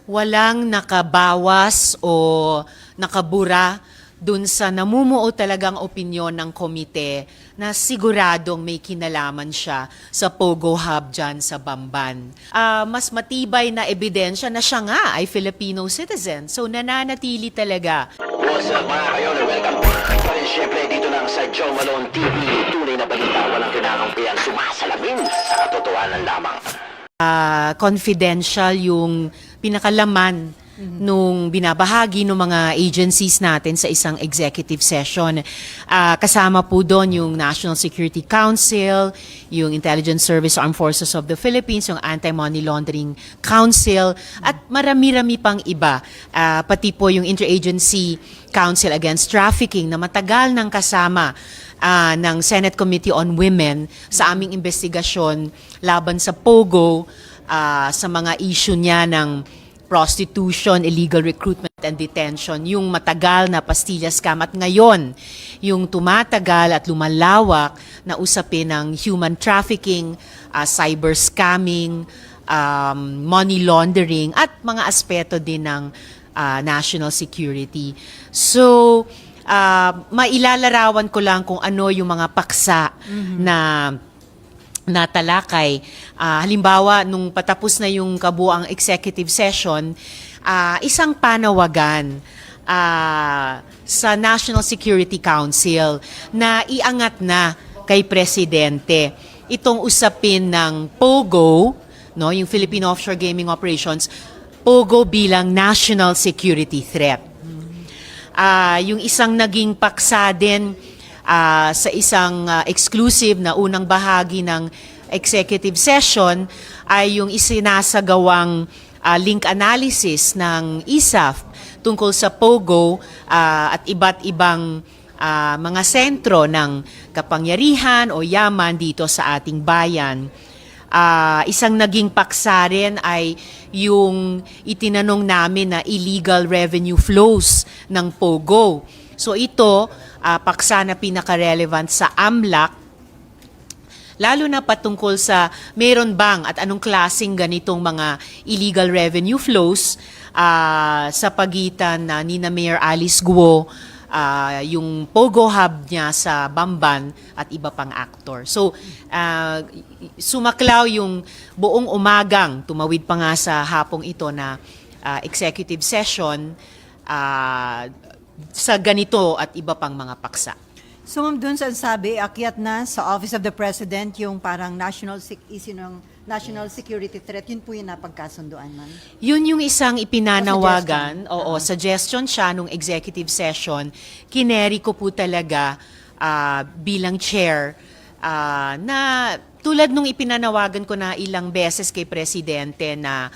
walang nakabawas o nakabura dun sa namumuo talagang opinyon ng komite na siguradong may kinalaman siya sa Pogo Hub dyan sa Bamban. Mas matibay na ebidensya na siya nga ay Filipino citizen. So nananatili talaga. What's up mga kayon? Welcome back pa rin syempre dito lang sa Joe Malone TV. Tunay na balita, walang kinakampihan, sumasalamin sa katotohanan lamang. Confidential yung pinakalaman nung binabahagi ng mga agencies natin sa isang executive session. Kasama po doon yung National Security Council, yung Intelligence Service Armed Forces of the Philippines, yung Anti-Money Laundering Council, at marami-rami pang iba. Pati po yung Interagency Council Against Trafficking na matagal nang kasama ng Senate Committee on Women sa aming investigasyon laban sa Pogo, sa mga issue niya ng prostitution, illegal recruitment and detention, yung matagal na pastilla scam at ngayon yung tumatagal at lumalawak na usapin ng human trafficking, cyber scamming, money laundering at mga aspeto din ng national security. So, mailalarawan ko lang kung ano yung mga paksa na talakay. Halimbawa, nung patapos na yung kabuang executive session, isang panawagan sa National Security Council na iangat na kay Presidente itong usapin ng POGO, no, yung Philippine Offshore Gaming Operations, POGO bilang national security threat. Yung isang naging paksa din sa isang exclusive na unang bahagi ng executive session ay yung isinasagawang link analysis ng ISAF tungkol sa POGO at iba't ibang mga sentro ng kapangyarihan o yaman dito sa ating bayan. Isang naging paksa rin ay yung itinanong namin na illegal revenue flows ng POGO. So ito, paksa na pinaka-relevant sa AMLAC, lalo na patungkol sa meron bang at anong klaseng ganitong mga illegal revenue flows sa pagitan ni na Mayor Alice Guo, yung Pogo Hub niya sa Bamban at iba pang aktor. So, sumaklaw yung buong umagang, tumawid pa nga sa hapong ito na executive session sa ganito at iba pang mga paksa. So ma'am, dun sa sabi, akyat na sa Office of the President yung parang issue ng national security threat, yun po yung napagkasunduan, ma'am? Yun yung isang ipinanawagan, suggestion siya nung executive session. Kineri ko po talaga bilang chair na tulad nung ipinanawagan ko na ilang beses kay Presidente na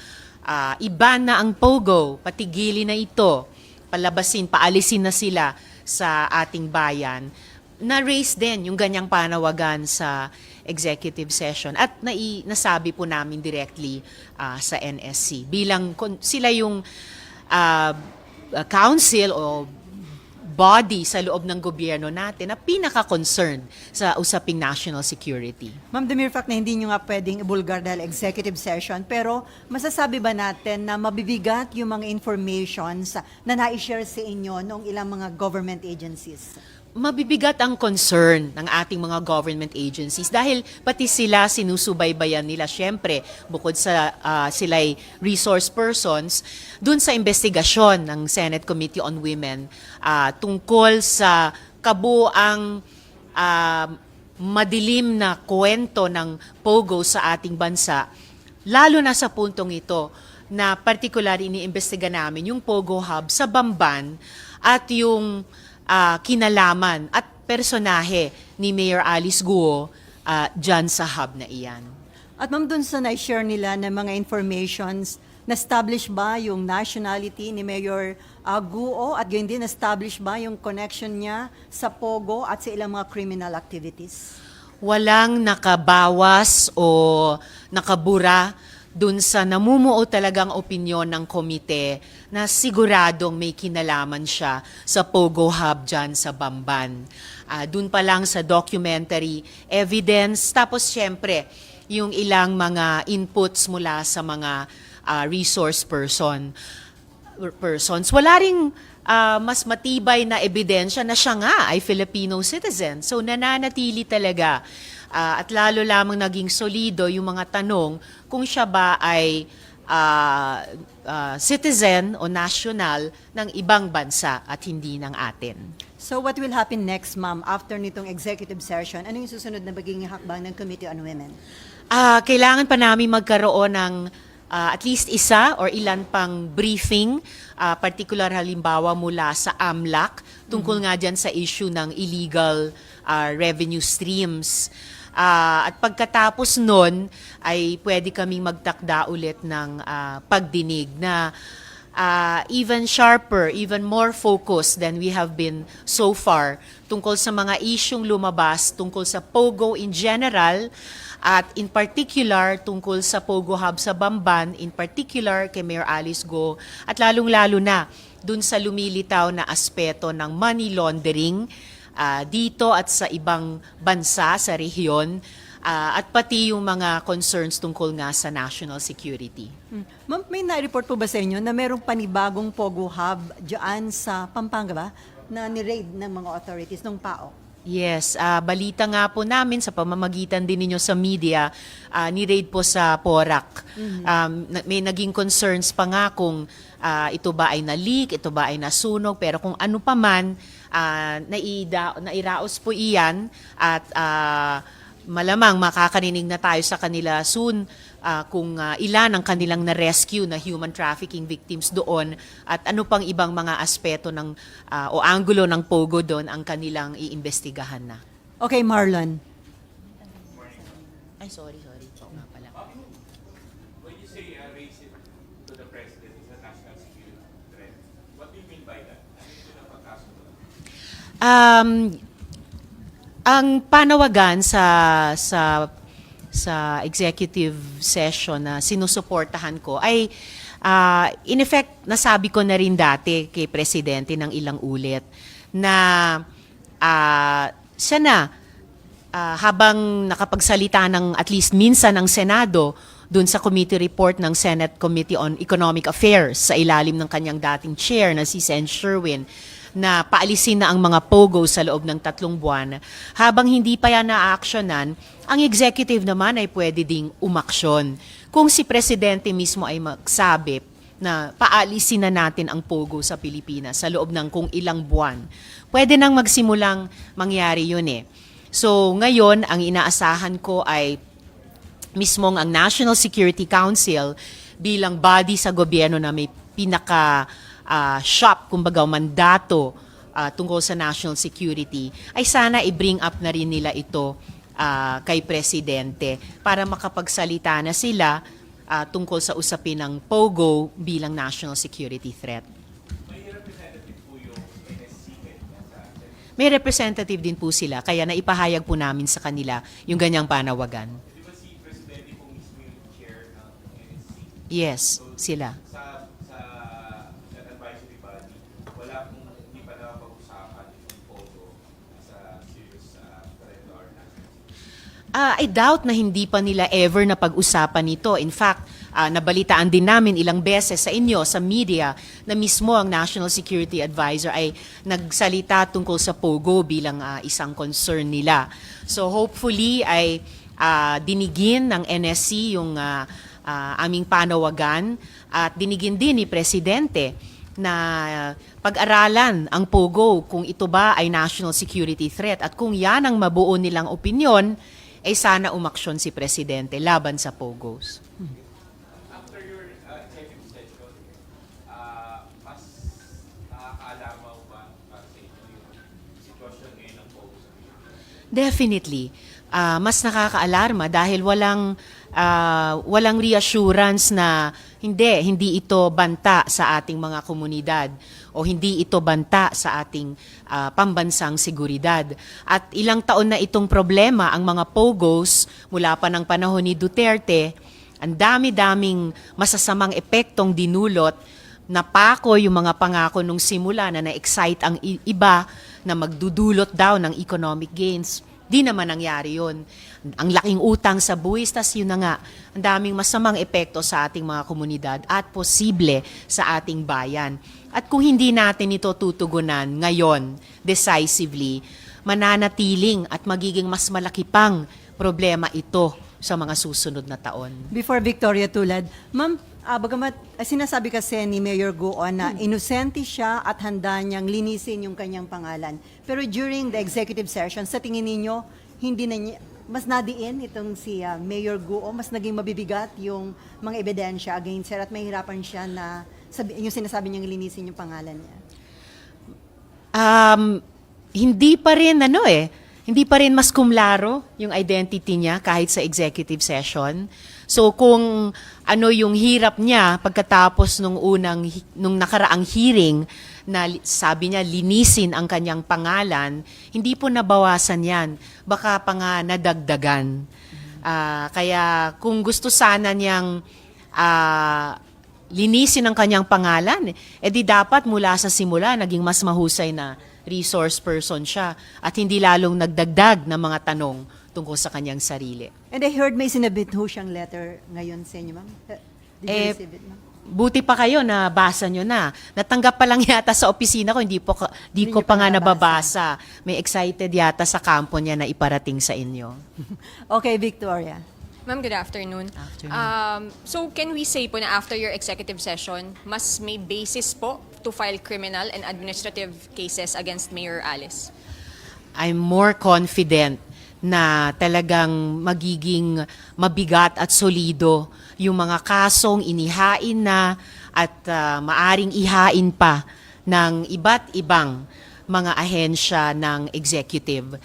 iban na ang POGO, patigilin na ito, palabasin, paalisin na sila sa ating bayan. Na-raise din yung ganyang panawagan sa executive session at nasabi po namin directly sa NSC. Bilang sila yung council o body sa loob ng gobyerno natin na pinaka-concerned sa usaping national security. Ma'am, the mere fact na hindi nyo nga pwedeng ibulgar dahil executive session, pero masasabi ba natin na mabibigat yung mga informations na na-share sa inyo ng ilang mga government agencies? Mabibigat ang concern ng ating mga government agencies dahil pati sila sinusubaybayan nila syempre bukod sa sila'y resource persons dun sa investigasyon ng Senate Committee on Women tungkol sa kabuang madilim na kwento ng POGO sa ating bansa, lalo na sa puntong ito na particular iniimbestiga namin yung POGO Hub sa Bamban at yung kinalaman at personahe ni Mayor Alice Guo dyan sa hub na iyan. At ma'am, dun sa na-share nila ng mga informations, na-establish ba yung nationality ni Mayor Guo at gayon din na-establish ba yung connection niya sa POGO at sa ilang mga criminal activities? Walang nakabawas o nakabura dun sa namumuo talagang opinyon ng komite na siguradong may kinalaman siya sa Pogo Hub dyan sa Bamban. Dun pa lang sa documentary evidence, tapos syempre yung ilang mga inputs mula sa mga resource persons. Wala ring mas matibay na ebidensya na siya nga ay Filipino citizen. So nananatili talaga at lalo lamang naging solido yung mga tanong kung siya ba ay citizen o national ng ibang bansa at hindi ng atin. So what will happen next, ma'am, after nitong executive session? Ano yung susunod na magiging hakbang ng Committee on Women? Kailangan pa namin magkaroon ng at least isa or ilan pang briefing, particular halimbawa mula sa AMLAC, tungkol nga dyan sa issue ng illegal revenue streams. At pagkatapos nun, ay pwede kaming magtakda ulit ng pagdinig na even sharper, even more focused than we have been so far tungkol sa mga isyung lumabas, tungkol sa POGO in general, at in particular tungkol sa POGO Hub sa Bamban, in particular kay Mayor Alice Go, at lalong-lalo na dun sa lumilitaw na aspeto ng money laundering dito at sa ibang bansa, sa rehiyon, at pati yung mga concerns tungkol nga sa national security. Ma'am, may na-report po ba sa inyo na merong panibagong POGO Hub dyan sa Pampanga ba na ni-raid ng mga authorities ng PAO? Yes, balita nga po namin sa pamamagitan din ninyo sa media, ni-raid po sa Porac. May naging concerns pa nga kung ito ba ay na-leak, ito ba ay nasunog, pero kung ano pa man, nairaos po iyan at malamang makakarinig na tayo sa kanila soon kung ilan ang kanilang na-rescue na human trafficking victims doon at ano pang ibang mga aspeto ng o anggulo ng POGO doon ang kanilang iimbestigahan na. Okay, Marlon. Ay, sorry. Oo nga pala. When you say raise it to the president is a national security threat, what do you mean by that? Ano yung pinapagkasunod? Ang panawagan sa executive session na sinusuportahan ko ay in effect nasabi ko na rin dati kay presidente ng ilang ulit na siya na habang nakapagsalita ng at least minsan ng Senado dun sa committee report ng Senate Committee on Economic Affairs sa ilalim ng kanyang dating chair na si Sen. Sherwin, na paalisin na ang mga POGO sa loob ng 3 buwan, habang hindi pa yan na-actionan, ang executive naman ay pwede ding umaksyon. Kung si Presidente mismo ay magsabi na paalisin na natin ang POGO sa Pilipinas sa loob ng kung ilang buwan, pwede nang magsimulang mangyari yun eh. So ngayon, ang inaasahan ko ay mismong ang National Security Council bilang body sa gobyerno na may shop, kumbaga mandato tungkol sa national security, ay sana i-bring up na rin nila ito kay Presidente para makapagsalita na sila tungkol sa usapin ng POGO bilang national security threat. May representative po yung NSC sa May representative din po sila, kaya naipahayag po namin sa kanila yung ganyang panawagan. Di ba si Presidente po mismo yung chair ng NSC? Yes, sila. Sa advisory body, hindi pa napag-usapan yung photo sa serious threat to our national security. I doubt na hindi pa nila ever na pag-usapan ito. In fact, nabalitaan din namin ilang beses sa inyo, sa media, na mismo ang National Security Advisor ay nagsalita tungkol sa POGO bilang isang concern nila. So hopefully ay dinigin ng NSC yung aming panawagan at dinigin din ni Presidente na pag-aralan ang POGO kung ito ba ay national security threat at kung yan ang mabuo nilang opinyon, ay sana umaksyon si Presidente laban sa POGOs. After your executive session, mas nakakaalamaw ba para sa inyo yung sitwasyon ngayon ng POGO sa Pilipinas? Definitely. Mas nakakaalarma dahil walang reassurance na hindi ito banta sa ating mga komunidad o hindi ito banta sa ating pambansang seguridad. At ilang taon na itong problema ang mga POGOs mula pa ng panahon ni Duterte, ang dami-daming masasamang epektong dinulot, napako yung mga pangako nung simula na na-excite ang iba na magdudulot daw ng economic gains. Di naman nangyari yun. Ang laking utang sa buwis, tas yun na nga, ang daming masamang epekto sa ating mga komunidad at posible sa ating bayan. At kung hindi natin ito tutugunan ngayon, decisively, mananatiling at magiging mas malaki pang problema ito sa mga susunod na taon. Before Victoria Tulad, ma'am, bagamat sinasabi kasi ni Mayor Guo na inosente siya at handa niyang linisin yung kanyang pangalan. Pero during the executive session, sa tingin ninyo, hindi na niya, mas nadiin itong si Mayor Guo, mas naging mabibigat yung mga ebidensya against her at mahirapan siya na yung sinasabi niyang linisin yung pangalan niya? Hindi pa rin hindi pa rin mas kumlaro yung identity niya kahit sa executive session. So kung ano yung hirap niya pagkatapos nung nakaraang hearing na sabi niya linisin ang kanyang pangalan, hindi po nabawasan yan. Baka pa nga nadagdagan. Kaya kung gusto sana niyang linisin ang kanyang pangalan, edi dapat mula sa simula naging mas mahusay na resource person siya at hindi lalong nagdagdag ng mga tanong tungkol sa kanyang sarili. And I heard may sinabit ho siyang letter ngayon sa inyo, ma'am. Did you receive it, ma'am? Buti pa kayo na basa nyo na. Natanggap pa lang yata sa opisina ko, hindi ko pa nga nababasa. May excited yata sa kampo niya na iparating sa inyo. Okay, Victoria. Ma'am, good afternoon. So can we say po na after your executive session, mas may basis po to file criminal and administrative cases against Mayor Alice? I'm more confident na talagang magiging mabigat at solido yung mga kasong inihain na at maaring ihain pa ng iba't ibang mga ahensya ng executive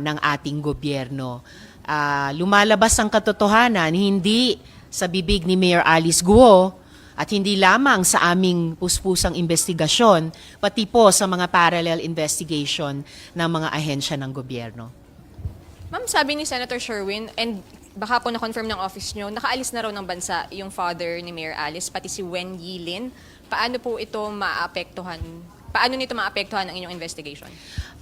ng ating gobyerno. Lumalabas ang katotohanan, hindi sa bibig ni Mayor Alice Guo at hindi lamang sa aming puspusang investigasyon, pati po sa mga parallel investigation ng mga ahensya ng gobyerno. Ma'am, sabi ni Senator Sherwin, and baka po na-confirm ng office nyo, nakaalis na raw ng bansa yung father ni Mayor Alice, pati si Wen Yilin. Paano po ito maapektuhan? Paano nito maapektuhan ang inyong investigation?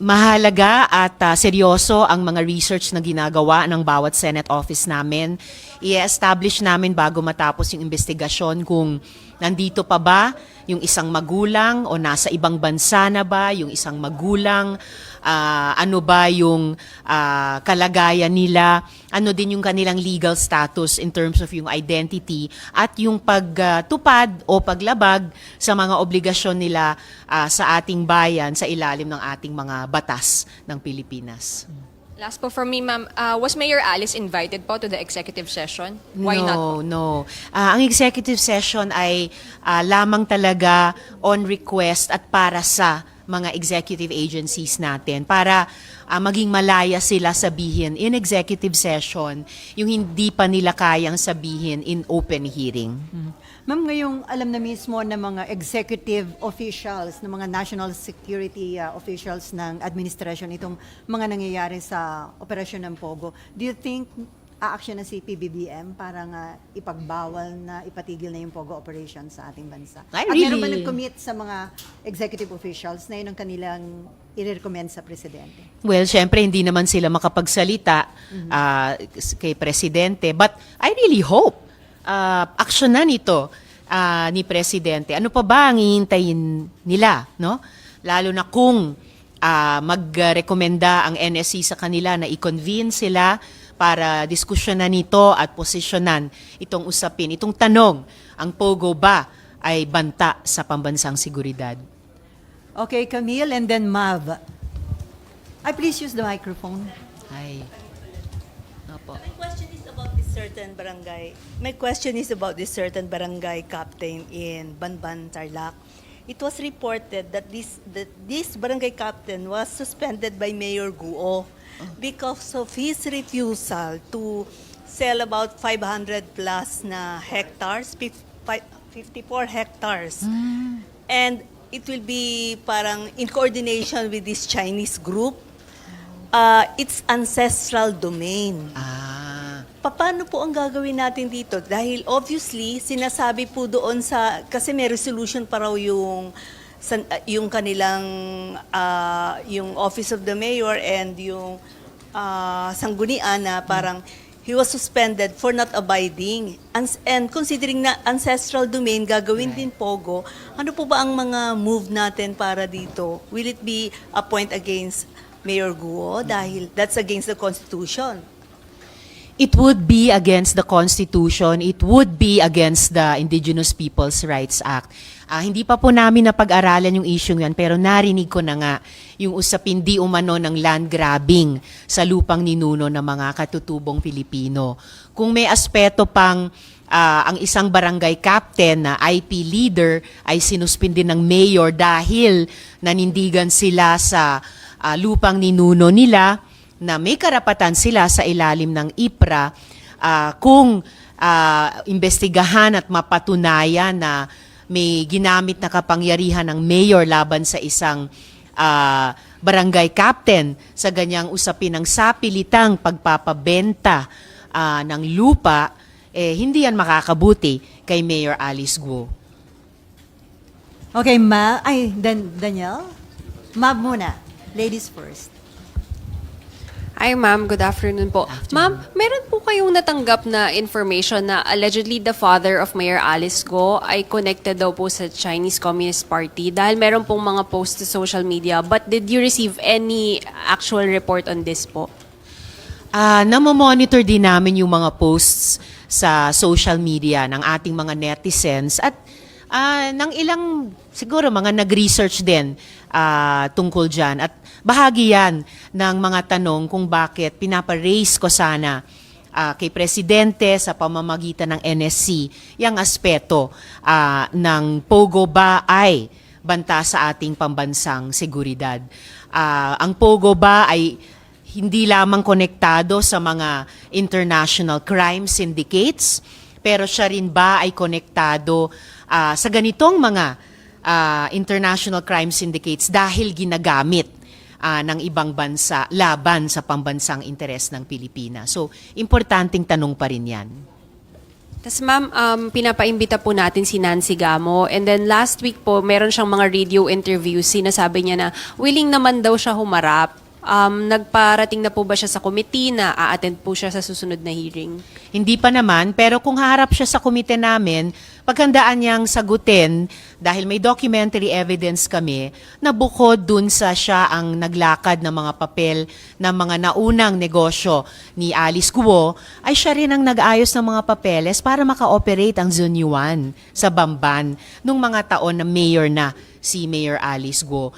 Mahalaga at seryoso ang mga research na ginagawa ng bawat Senate office namin. I-establish namin bago matapos yung investigasyon kung nandito pa ba yung isang magulang o nasa ibang bansa na ba yung isang magulang, ano ba yung kalagayan nila, ano din yung kanilang legal status in terms of yung identity at yung pagtupad o paglabag sa mga obligasyon nila sa ating bayan sa ilalim ng ating mga batas ng Pilipinas. Last po from me, ma'am, was Mayor Alice invited po to the executive session? Why not po? No. Ang executive session ay lamang talaga on request at para sa mga executive agencies natin para maging malaya sila sabihin in executive session yung hindi pa nila kayang sabihin in open hearing. Ma'am, ngayong alam na mismo ng mga executive officials, ng mga national security officials ng administration itong mga nangyayari sa operasyon ng Pogo, do you think a-action na si PBBM para nga ipagbawal na ipatigil na yung Pogo operation sa ating bansa? At meron ba nag-commit sa mga executive officials na yun ang kanilang i-recommend sa Presidente? Well, syempre hindi naman sila makapagsalita kay Presidente, but I really hope aksyonan ito ni Presidente. Ano pa ba ang hihintayin nila, no? Lalo na kung magrekomenda ang NSC sa kanila na i-convene sila para diskusyonan nito at posisyonan itong usapin. Itong tanong, ang Pogo ba ay banta sa pambansang seguridad? Okay, Camille, and then Mav. Please use the microphone. Ay. Opo. My question is about this certain barangay. My question is about this certain barangay captain in Banban, Tarlac. It was reported that this barangay captain was suspended by Mayor Guo because of his refusal to sell about 500 plus na hectares, 54 hectares. And it will be parang in coordination with this Chinese group. It's ancestral domain. Paano po ang gagawin natin dito? Dahil obviously, sinasabi po doon kasi may resolution pa raw yung kanilang, yung Office of the Mayor and yung sanggunian na parang he was suspended for not abiding. And considering na ancestral domain, gagawin din Pogo, ano po ba ang mga move natin para dito? Will it be a point against Mayor Guo dahil that's against the Constitution? It would be against the Constitution. It would be against the Indigenous Peoples' Rights Act. Hindi pa po namin napag-aralan yung issue yan, pero narinig ko na nga yung usapin di umano ng land grabbing sa lupang ninuno ng mga katutubong Pilipino. Kung may aspeto pang ang isang barangay captain na IP leader ay sinuspindi ng mayor dahil nanindigan sila sa lupang ninuno nila, na may karapatan sila sa ilalim ng IPRA kung imbestigahan at mapatunayan na may ginamit na kapangyarihan ng mayor laban sa isang barangay captain sa ganyang usapin ng sapilitang pagpapabenta ng lupa, hindi yan makakabuti kay Mayor Alice Guo. Okay, Danielle? Ma'am muna. Ladies first. Hi ma'am, good afternoon po. Ma'am, meron po kayong natanggap na information na allegedly the father of Mayor Alice Guo ay connected daw po sa Chinese Communist Party dahil meron pong mga posts sa social media. But did you receive any actual report on this po? Namomonitor din namin yung mga posts sa social media ng ating mga netizens at ng ilang, siguro mga nag-research din tungkol dyan. At bahagi yan ng mga tanong kung bakit pinapa-raise ko sana kay Presidente sa pamamagitan ng NSC yung aspeto ng Pogo ba ay banta sa ating pambansang seguridad. Ang Pogo ba ay hindi lamang konektado sa mga international crime syndicates, pero siya rin ba ay konektado sa ganitong mga international crime syndicates dahil ginagamit ng ibang bansa laban sa pambansang interes ng Pilipinas. So, importanteng tanong pa rin yan. Tapos ma'am, pinapaimbita po natin si Nancy Gamo and then last week po meron siyang mga radio interviews, sinasabi niya na willing naman daw siya humarap. Nagparating na po ba siya sa committee na a-attend po siya sa susunod na hearing? Hindi pa naman, pero kung haharap siya sa komite namin, paghandaan niyang sagutin dahil may documentary evidence kami na bukod dun sa siya ang naglakad ng mga papel ng mga naunang negosyo ni Alice Guo, ay siya rin ang nag-ayos ng mga papeles para maka-operate ang Zunyuan sa Bamban nung mga taon na mayor na si Mayor Alice Guo.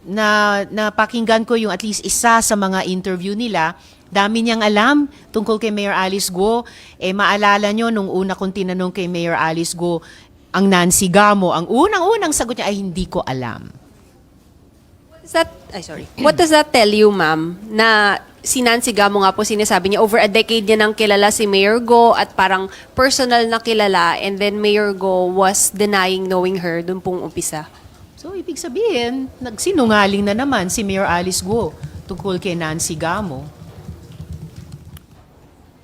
Napakinggan ko yung at least isa sa mga interview nila. Dami niyang alam tungkol kay Mayor Alice Guo. Maalala nyo, nung una kong tinanong kay Mayor Alice Guo, ang Nancy Gamo, ang unang-unang sagot niya ay hindi ko alam. What does that tell you, ma'am? Na si Nancy Gamo nga po sinasabi niya, over a decade niya nang kilala si Mayor Guo at parang personal na kilala and then Mayor Guo was denying knowing her dun pong umpisa. So, ibig sabihin, nagsinungaling na naman si Mayor Alice Guo tungkol kay Nancy Gamo.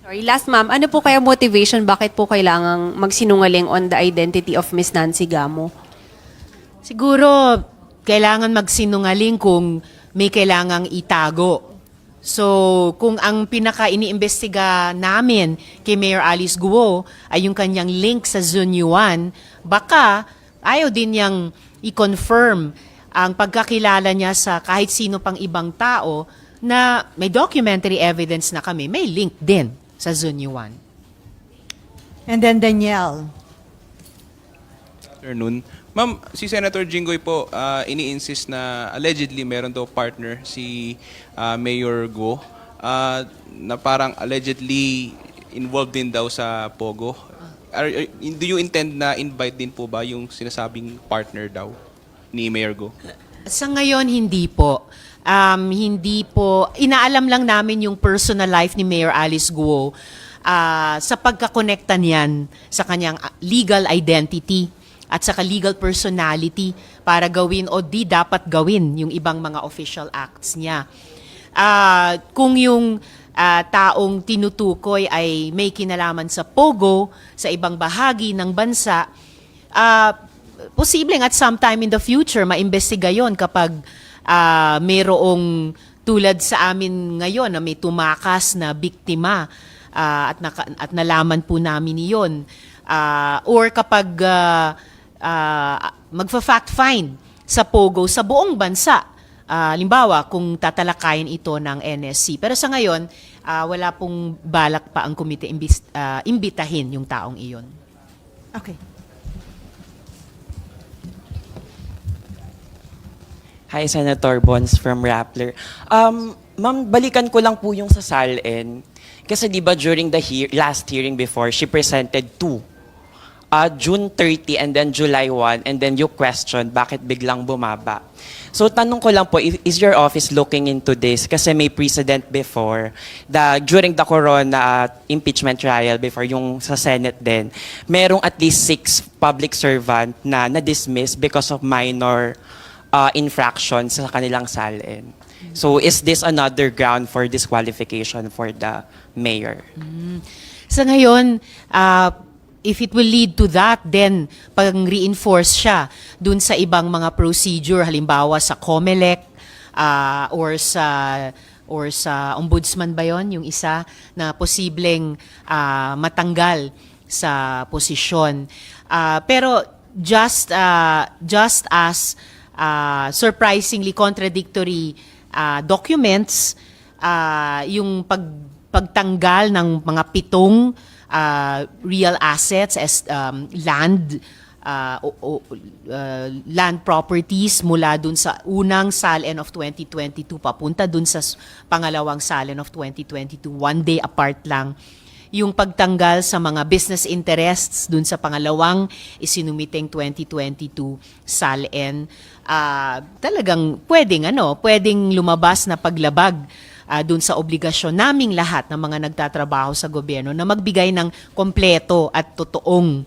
Sorry, last ma'am, ano po kaya motivation? Bakit po kailangang magsinungaling on the identity of Miss Nancy Gamo? Siguro, kailangan magsinungaling kung may kailangang itago. So, kung ang pinaka-iniimbestiga namin kay Mayor Alice Guo ay yung kanyang link sa Zunyuan, baka ayaw din niyang i-confirm ang pagkakilala niya sa kahit sino pang ibang tao na may documentary evidence na kami, may link din sa Zunyuan. And then Danielle. Afternoon. Ma'am, si Senator Jinggoy po ini-insist na allegedly meron daw partner si Mayor Guo na parang allegedly involved din daw sa Pogo. Do you intend na invite din po ba yung sinasabing partner daw ni Mayor Guo? Sa ngayon, hindi po. Hindi po. Inaalam lang namin yung personal life ni Mayor Alice Guo sa pagkakonekta niyan sa kanyang legal identity at sa legal personality para gawin o di dapat gawin yung ibang mga official acts niya. Kung yung taong tinutukoy ay may kinalaman sa Pogo, sa ibang bahagi ng bansa, posibleng at sometime in the future, maimbestiga yon kapag mayroong tulad sa amin ngayon na may tumakas na biktima at nalaman po namin iyon. Or kapag magfa-fact find sa POGO sa buong bansa, halimbawa kung tatalakayin ito ng NSC. Pero sa ngayon, wala pong balak pa ang komite imbitahin yung taong iyon. Okay. Hi, Senator Bons from Rappler. Ma'am, balikan ko lang po yung sa SALN. Kasi di ba during the last hearing before, she presented two. June 30 and then July 1, and then you question bakit biglang bumaba. So tanong ko lang po, is your office looking into this? Kasi may precedent before, during the Corona impeachment trial before yung sa Senate din, merong at least 6 public servant na na-dismiss because of minor infractions sa kanilang SALN. So is this another ground for disqualification for the mayor? Sa ngayon, if it will lead to that, then pang-reinforce siya dun sa ibang mga procedure, halimbawa sa COMELEC or sa ombudsman ba yon, yung isa na posibleng matanggal sa posisyon. Pero just as surprisingly contradictory documents, yung pagtanggal ng mga 7 real assets as land properties mula dun sa unang SALN of 2022 papunta dun sa pangalawang SALN of 2022, 1 day apart lang. Yung pagtanggal sa mga business interests dun sa pangalawang isinumiteng 2022 SALN, talagang pwedeng lumabas na paglabag dun sa obligasyon naming lahat ng mga nagtatrabaho sa gobyerno na magbigay ng kompleto at totoong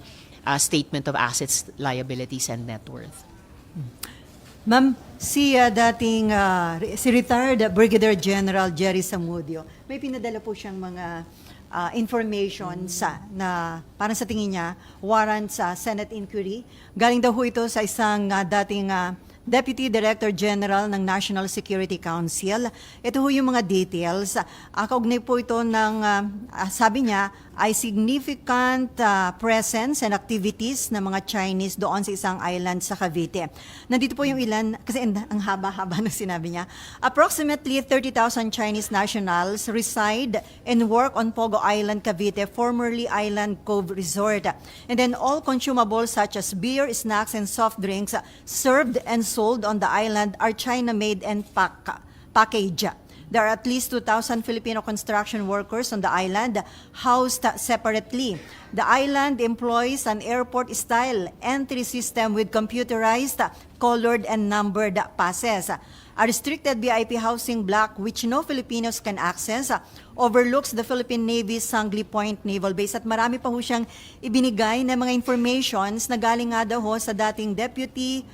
statement of assets, liabilities, and net worth. Ma'am, si retired Brigadier General Jerry Zamudio, may pinadala po siyang mga information na parang sa tingin niya warrant sa Senate inquiry. Galing daw ho ito sa isang dating Deputy Director General ng National Security Council. Ito ho yung mga details. Kaugnay po ito ng, sabi niya, ay significant presence and activities ng mga Chinese doon sa isang island sa Cavite. Nandito po yung ilan, kasi ang haba-haba na sinabi niya. Approximately 30,000 Chinese nationals reside and work on Pogo Island, Cavite, formerly Island Cove Resort. And then all consumables such as beer, snacks, and soft drinks served and sold on the island are China-made and packaged. There are at least 2,000 Filipino construction workers on the island housed separately. The island employs an airport-style entry system with computerized, colored, and numbered passes. A restricted VIP housing block which no Filipinos can access overlooks the Philippine Navy's Sangley Point Naval Base. At marami pa ho siyang ibinigay na mga informations na galing nga daw ho sa dating Deputy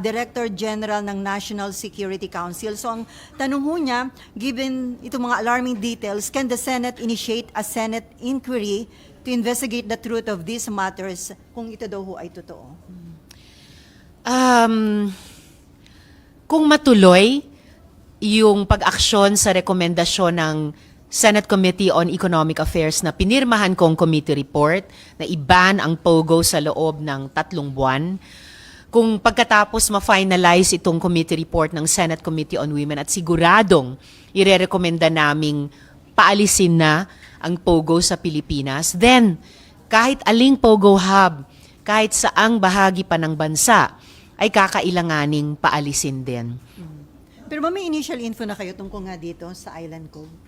Director General ng National Security Council. So ang tanong ho niya, given itong mga alarming details, can the Senate initiate a Senate inquiry to investigate the truth of these matters kung ito daw ho ay totoo? Kung matuloy yung pag-aksyon sa rekomendasyon ng Senate Committee on Economic Affairs na pinirmahan kong committee report na i-ban ang POGO sa loob ng 3 buwan, kung pagkatapos ma-finalize itong committee report ng Senate Committee on Women at siguradong irerekomenda naming paalisin na ang POGO sa Pilipinas, then kahit aling POGO hub, kahit saang bahagi pa ng bansa, ay kakailanganing paalisin din. Pero may initial info na kayo tungkol nga dito sa Island Cove?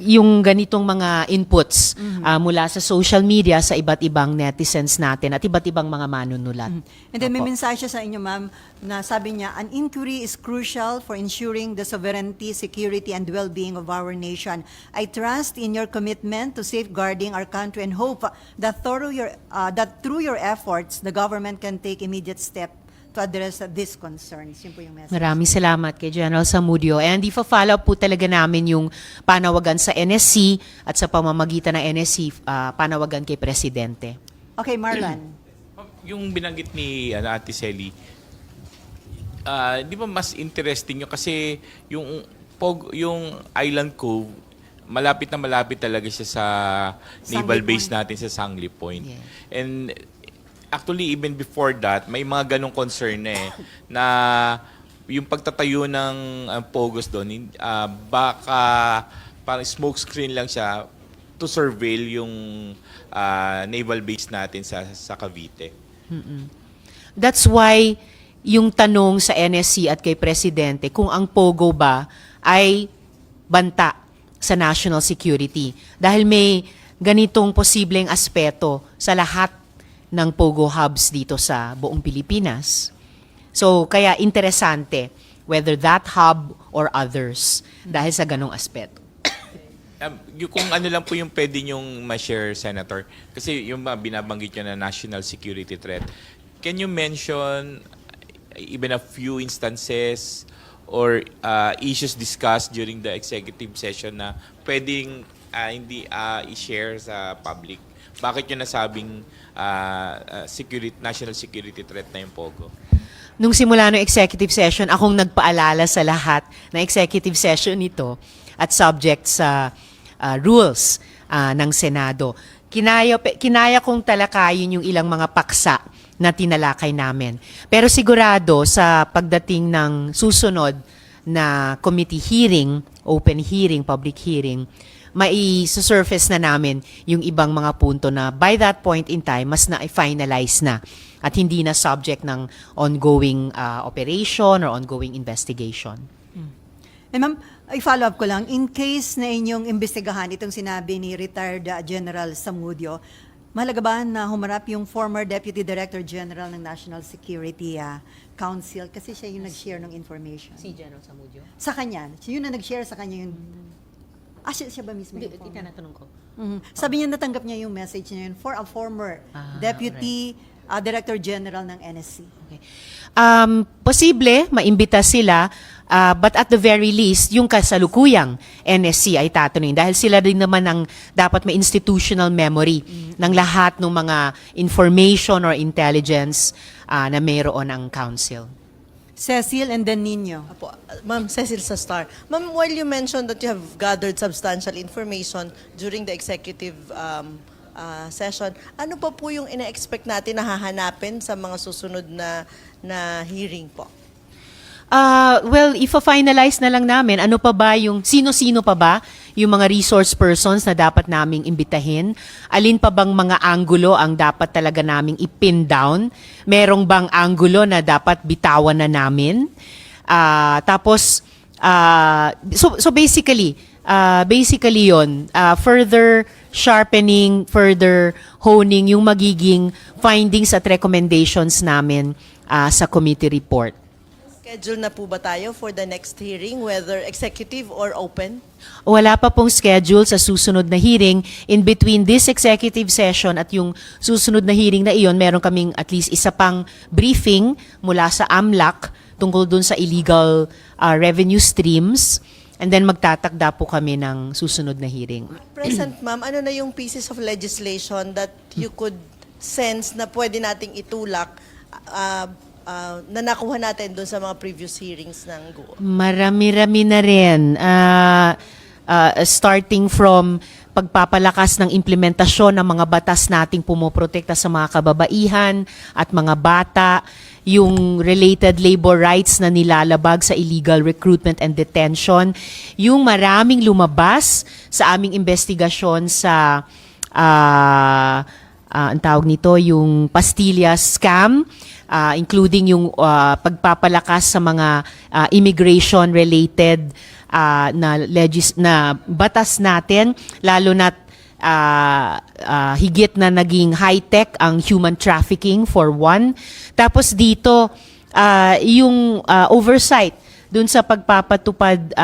Yung ganitong mga inputs mula sa social media sa iba't ibang netizens natin at iba't ibang mga manunulat. And then may mensahe siya sa inyo, ma'am, na sabi niya, an inquiry is crucial for ensuring the sovereignty, security, and well-being of our nation. I trust in your commitment to safeguarding our country and hope that through your efforts, the government can take immediate steps to address these concerns. Yun po yung message. Maraming salamat kay General Zamudio. And i-follow up po talaga namin yung panawagan sa NSC at sa pamamagitan ng NSC, panawagan kay Presidente. Okay, Marlon. Yung binanggit ni Ate Selly, di ba mas interesting yun kasi yung yung Island Cove, malapit na malapit talaga siya sa naval Sangley base Point. natin sa Sangley Point. Yeah. And actually, even before that, may mga ganong concern na na yung pagtatayo ng Pogos doon, baka parang smoke screen lang siya to surveil yung naval base natin sa Cavite. That's why yung tanong sa NSC at kay Presidente kung ang POGO ba ay banta sa national security. Dahil may ganitong posibleng aspeto sa lahat ng POGO hubs dito sa buong Pilipinas. So, kaya interesante whether that hub or others dahil sa ganong aspeto. Kung ano lang po yung pwede nyong ma-share, Senator, kasi yung binabanggit nyo na national security threat, can you mention even a few instances or issues discussed during the executive session na pwedeng hindi i-share sa public? Bakit nyo nasabing national security threat na yung POGO? Nung simula ng executive session, akong nagpaalala sa lahat na executive session ito at subject sa rules ng Senado. Kinaya kong talakayin yung ilang mga paksa na tinalakay namin. Pero sigurado sa pagdating ng susunod na committee hearing, open hearing, public hearing, mai-surface na namin yung ibang mga punto na by that point in time, mas na-finalize na at hindi na subject ng ongoing operation or ongoing investigation. Eh ma'am, i-follow up ko lang, in case na inyong imbestigahan itong sinabi ni retired General Samudio, mahalaga ba na humarap yung former Deputy Director General ng National Security Council kasi siya yung nag-share ng information? Si General Samudio? Sa kanya. Siya yung nag-share sa kanya yung... siya ba mismo yung former? Tinatanong ko. Sabi niya natanggap niya yung message niya yun for a former Deputy Director General ng NSC. Okay. Posible, maimbita sila, but at the very least, yung kasalukuyang NSC ay tatanungin dahil sila din naman ang dapat may institutional memory ng lahat ng mga information or intelligence na mayroon ang council. Cecil and then Nino. Apo, Ma'am Cecil sa Star. Ma'am, while you mentioned that you have gathered substantial information during the executive session, ano pa po yung ina-expect natin na hahanapin sa mga susunod na hearing po? Well, if-finalize na lang namin, ano pa ba yung, sino-sino pa ba yung mga resource persons na dapat naming imbitahin? Alin pa bang mga anggulo ang dapat talaga naming ipin down? Merong bang anggulo na dapat bitawan na namin? So basically yon, further sharpening, further honing yung magiging findings at recommendations namin sa committee report. Schedule na po ba tayo for the next hearing, whether executive or open? Wala pa pong schedule sa susunod na hearing. In between this executive session at yung susunod na hearing na iyon, meron kaming at least isa pang briefing mula sa AMLAC tungkol dun sa illegal revenue streams. And then magtatakda po kami ng susunod na hearing. Present, ma'am, ano na yung pieces of legislation that you could sense na pwede nating itulak na nakuha natin doon sa mga previous hearings ng GUO? Marami-rami na rin. Starting from pagpapalakas ng implementasyon ng mga batas nating pumoprotekta sa mga kababaihan at mga bata, yung related labor rights na nilalabag sa illegal recruitment and detention, yung maraming lumabas sa aming investigasyon sa ang tawag nito, yung pastillas scam, including yung pagpapalakas sa mga immigration-related na batas natin, lalo na't higit na naging high-tech ang human trafficking for one. Tapos dito, yung oversight dun sa pagpapatupad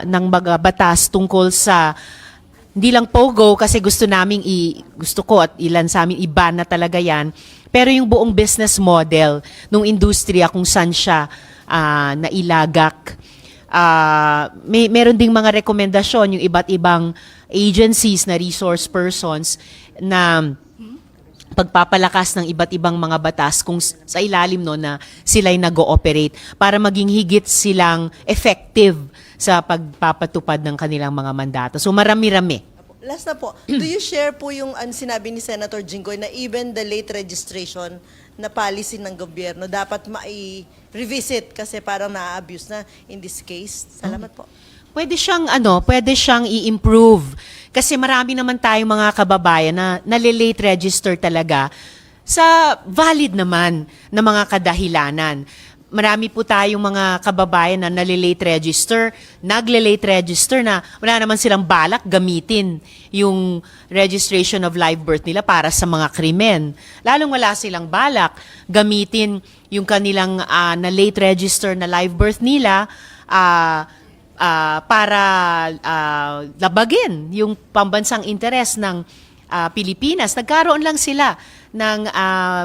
ng mga batas tungkol sa hindi lang POGO kasi gusto ko at ilan sa amin iban na talaga yan. Pero yung buong business model ng industriya kung saan siya nailagak. Meron ding mga rekomendasyon yung iba't ibang agencies na resource persons na pagpapalakas ng iba't ibang mga batas kung sa ilalim no na sila'y nag-ooperate para maging higit silang effective sa pagpapatupad ng kanilang mga mandato. So marami-rami. Last na po, do you share po yung sinabi ni Senator Jinggoy na even the late registration na policy ng gobyerno dapat ma-revisit kasi parang na-abuse na in this case? Salamat po. Pwede siyang i-improve. Kasi marami naman tayong mga kababayan na nalilate register talaga sa valid naman na mga kadahilanan. Marami po tayong mga kababayan na nalilate register, nagle-late register na wala naman silang balak gamitin yung registration of live birth nila para sa mga krimen. Lalong wala silang balak gamitin yung kanilang na-late register na live birth nila para labagin yung pambansang interes ng Pilipinas. Nagkaroon lang sila ng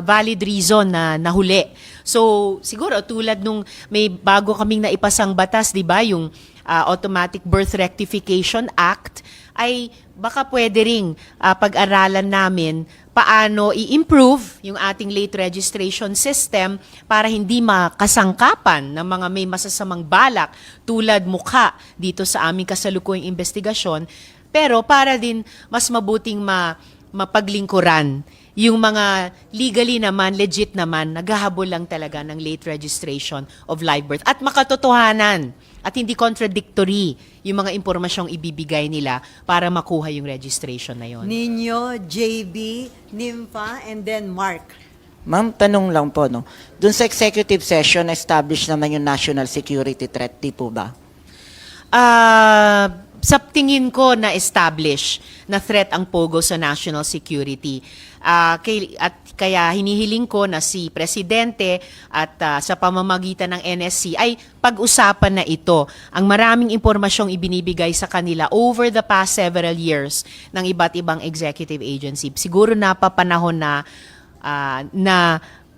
valid reason na nahuli. So, siguro tulad nung may bago kaming naipasang batas, di ba, yung Automatic Birth Rectification Act, ay baka pwede ring pag-aralan namin paano i-improve yung ating late registration system para hindi makasangkapan ng mga may masasamang balak tulad mukha dito sa aming kasalukuyang investigasyon, pero para din mas mabuting mapaglingkuran yung mga legally naman, legit naman, naghahabol lang talaga ng late registration of live birth at makatotohanan at hindi contradictory yung mga impormasyong ibibigay nila para makuha yung registration na yon. Nino, JB, Nympha, and then Mark. Ma'am, tanong lang po, no? Doon sa executive session, establish naman yung national security threat, di po ba? Sa tingin ko na-establish na threat ang POGO sa national security. At kaya hinihiling ko na si Presidente at sa pamamagitan ng NSC ay pag-usapan na ito. Ang maraming impormasyong ibinibigay sa kanila over the past several years ng iba't ibang executive agency. Siguro napapanahon na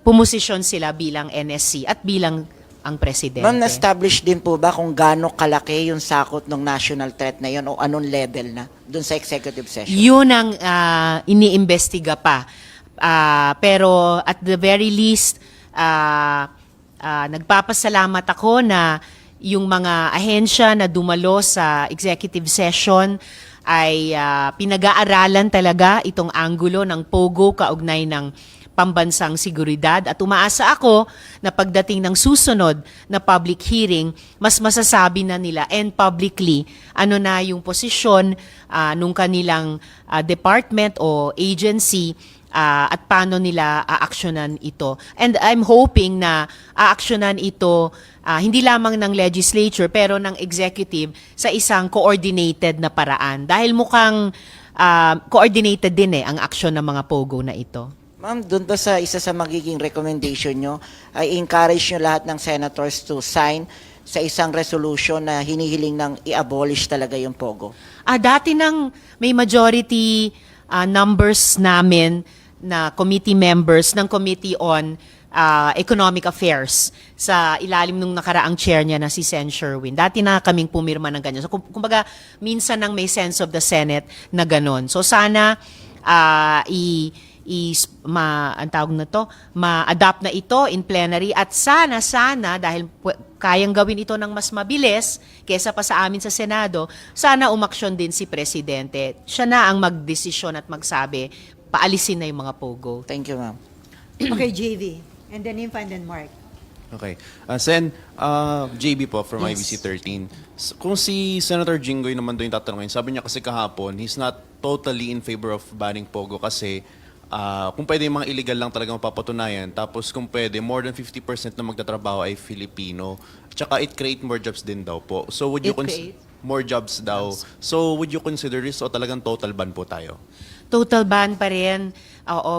pumosisyon sila bilang NSC at bilang ang Presidente. Ma'am, na-establish din po ba kung gaano kalaki yung sakot ng national threat na yun o anong level na doon sa executive session? Yun ang iniimbestiga pa. Pero at the very least, nagpapasalamat ako na yung mga ahensya na dumalo sa executive session ay pinag-aaralan talaga itong anggulo ng POGO kaugnay ng pambansang seguridad at umaasa ako na pagdating ng susunod na public hearing, mas masasabi na nila and publicly ano na yung posisyon nung kanilang department o agency at paano nila aaksyonan ito. And I'm hoping na aaksyonan ito hindi lamang ng legislature pero ng executive sa isang coordinated na paraan. Dahil mukhang coordinated din ang aksyon ng mga POGO na ito. Ma'am, doon ba sa isa sa magiging recommendation nyo, ay encourage nyo lahat ng senators to sign sa isang resolution na hinihiling ng i-abolish talaga yung POGO? Dati nang may majority numbers namin na committee members ng Committee on Economic Affairs sa ilalim nung nakaraang chair niya na si Sen. Sherwin. Dati na kaming pumirma ng ganyan. So, kumbaga, minsan nang may sense of the Senate na ganon. So, sana ma-adapt na ito in plenary at sana dahil kayang gawin ito ng mas mabilis kesa pa sa amin sa Senado, sana umaksyon din si Presidente. Siya na ang magdesisyon at magsabi, paalisin na yung mga POGO. Thank you, ma'am. Okay, JV. And then Nympha and then Mark. Okay. Sen, JB po from IBC 13. Kung si Senator Jinggoy naman doon yung tatanungin, sabi niya kasi kahapon, he's not totally in favor of banning POGO kasi kung pwede yung mga illegal lang talaga mapapatunayan, tapos kung pwede, more than 50% na magtatrabaho ay Filipino. Tsaka it create more jobs din daw po. So would you more jobs daw. So would you consider this o talagang total ban po tayo? Total ban pa rin,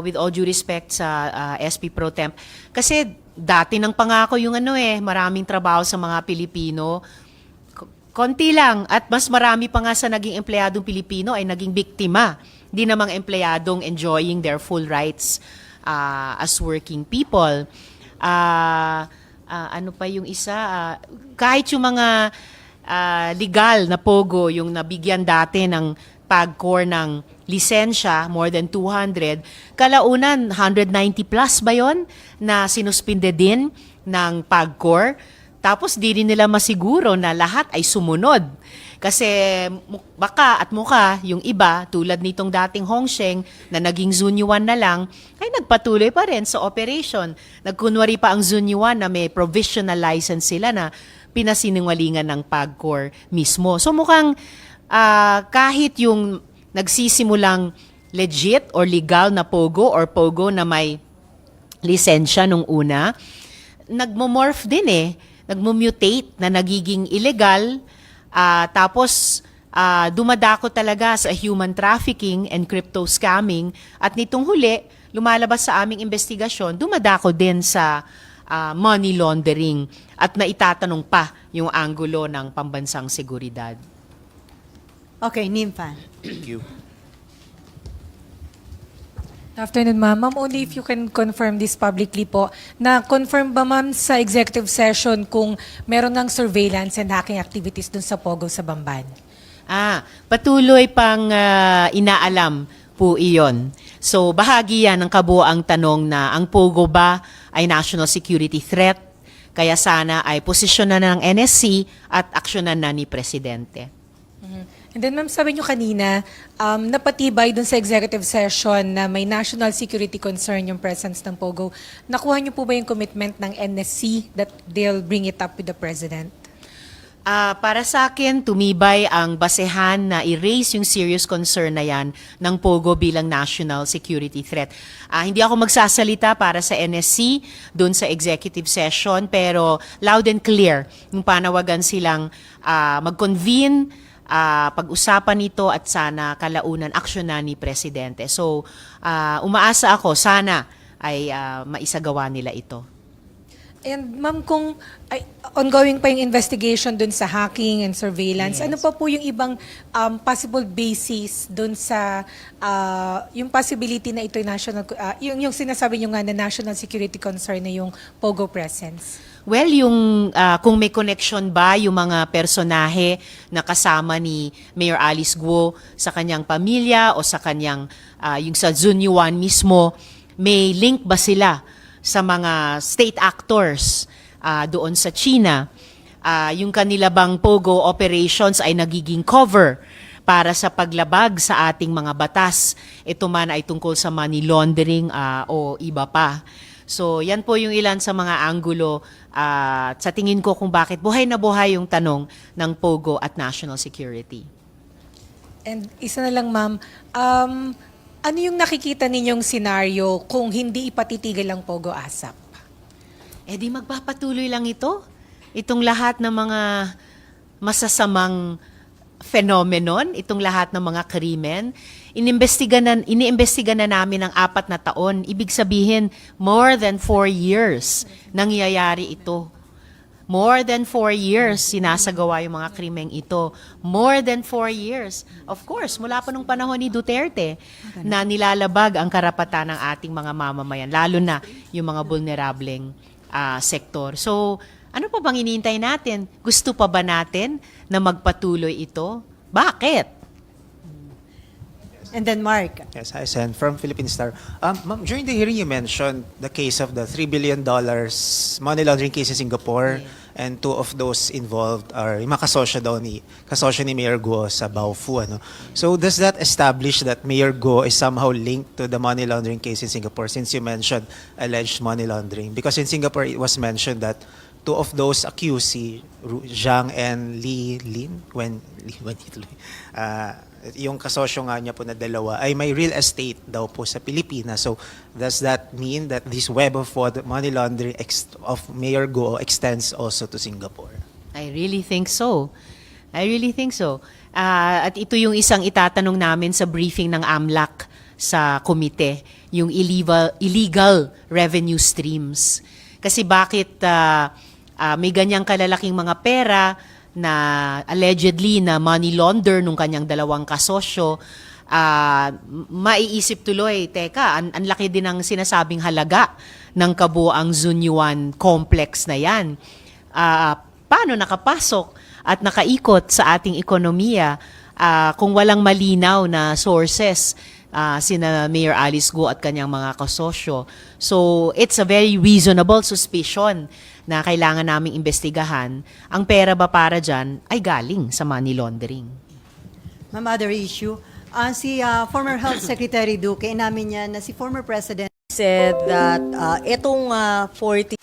with all due respect sa SP Pro Temp. Kasi dati nang pangako yung maraming trabaho sa mga Pilipino. Konti lang at mas marami pa nga sa naging empleyadong Pilipino ay naging biktima. Di namang empleyadong enjoying their full rights as working people. Ano pa yung isa? Kahit yung mga legal na POGO, yung nabigyan dati ng PAGCOR ng lisensya, more than 200. Kalaunan, 190 plus ba yon na sinuspinde din ng PAGCOR? Tapos di rin nila masiguro na lahat ay sumunod. Kasi baka at muka yung iba, tulad nitong dating Hongsheng na naging Zunyuan na lang, ay nagpatuloy pa rin sa operation. Nagkunwari pa ang Zunyuan na may provisional license sila na pinasinungalingan ng PAGCOR mismo. So mukhang kahit yung nagsisimulang legit or legal na POGO or POGO na may lisensya nung una, nagmo-morph din nagmo-mutate na nagiging illegal, tapos dumadako talaga sa human trafficking and crypto scamming, at nitong huli, lumalabas sa aming investigasyon, dumadako din sa money laundering at naitatanong pa yung anggulo ng pambansang seguridad. Okay, Nympha. Thank you. Good afternoon, ma'am. Ma'am, only if you can confirm this publicly po, na-confirm ba, ma'am, sa executive session kung meron ng surveillance and hacking activities dun sa POGO sa Bamban? Patuloy pang inaalam po iyon. So, bahagi yan ng kabuoang tanong na ang POGO ba ay national security threat, kaya sana ay posisyonan na ng NSC at aksyonan na ni Presidente. And then, ma'am, sabi nyo kanina, napatibay dun sa executive session na may national security concern yung presence ng POGO. Nakuha nyo po ba yung commitment ng NSC that they'll bring it up with the President? Para sa akin, tumibay ang basehan na i-raise yung serious concern na yan ng POGO bilang national security threat. Hindi ako magsasalita para sa NSC doon sa executive session, pero loud and clear yung panawagan silang mag-convene, pag-usapan ito at sana kalaunan aksyonan ni Presidente. So, umaasa ako, sana ay maisagawa nila ito. And ma'am, kung ongoing pa yung investigation dun sa hacking and surveillance, Yes. ano pa po yung ibang possible basis dun sa yung possibility na ito yung national, yung sinasabi nyo nga na national security concern na yung POGO presence? Well, yung kung may connection ba yung mga personahe na kasama ni Mayor Alice Guo sa kanyang pamilya o sa kanyang yung sa Zunyuan mismo, may link ba sila sa mga state actors doon sa China? Yung kanila bang POGO operations ay nagiging cover para sa paglabag sa ating mga batas? Ito man ay tungkol sa money laundering o iba pa. So, yan po yung ilan sa mga anggulo sa tingin ko kung bakit buhay na buhay yung tanong ng POGO at national security. And isa na lang, ma'am, ano yung nakikita ninyong senaryo kung hindi ipatitigil ang POGO ASAP? Di magpapatuloy lang ito. Itong lahat ng mga masasamang phenomenon, itong lahat ng mga krimen, iniimbestiga na namin ng 4 na taon. Ibig sabihin, more than 4 years nangyayari ito. More than 4 years sinasagawa yung mga krimeng ito. More than 4 years. Of course, mula pa nung panahon ni Duterte na nilalabag ang karapatan ng ating mga mamamayan, lalo na yung mga vulnerableng sektor. So, ano pa bang iniintay natin? Gusto pa ba natin na magpatuloy ito? Bakit? And then Mark. Yes, hi, Sen. From Philippine Star. Ma'am, during the hearing, you mentioned the case of the $3 billion money laundering case in Singapore, and 2 of those involved are yung mga kasosyo ni Mayor Guo sa Baofu. Ano? So does that establish that Mayor Guo is somehow linked to the money laundering case in Singapore, since you mentioned alleged money laundering? Because in Singapore, it was mentioned that 2 of those accused, si Zhang and Li Lin, yung kasosyo nga niya po na dalawa ay may real estate daw po sa Pilipinas. So does that mean that this web of money laundering of Mayor Guo extends also to Singapore? I really think so. At ito yung isang itatanong namin sa briefing ng AMLAC sa komite, yung illegal revenue streams. Kasi bakit may ganyang kalalaking mga pera na allegedly na money launder nung kanyang 2 kasosyo, maiisip tuloy, teka, ang laki din ng sinasabing halaga ng kabuoang Zunyuan complex na yan. Paano nakapasok at nakaikot sa ating ekonomiya kung walang malinaw na sources, sina Mayor Alice Go at kanyang mga kasosyo. So, it's a very reasonable suspicion na kailangan naming imbestigahan. Ang pera ba para dyan ay galing sa money laundering. Ma'am, other issue. Si former Health Secretary Duque, inamin niya na si former President Said that itong 40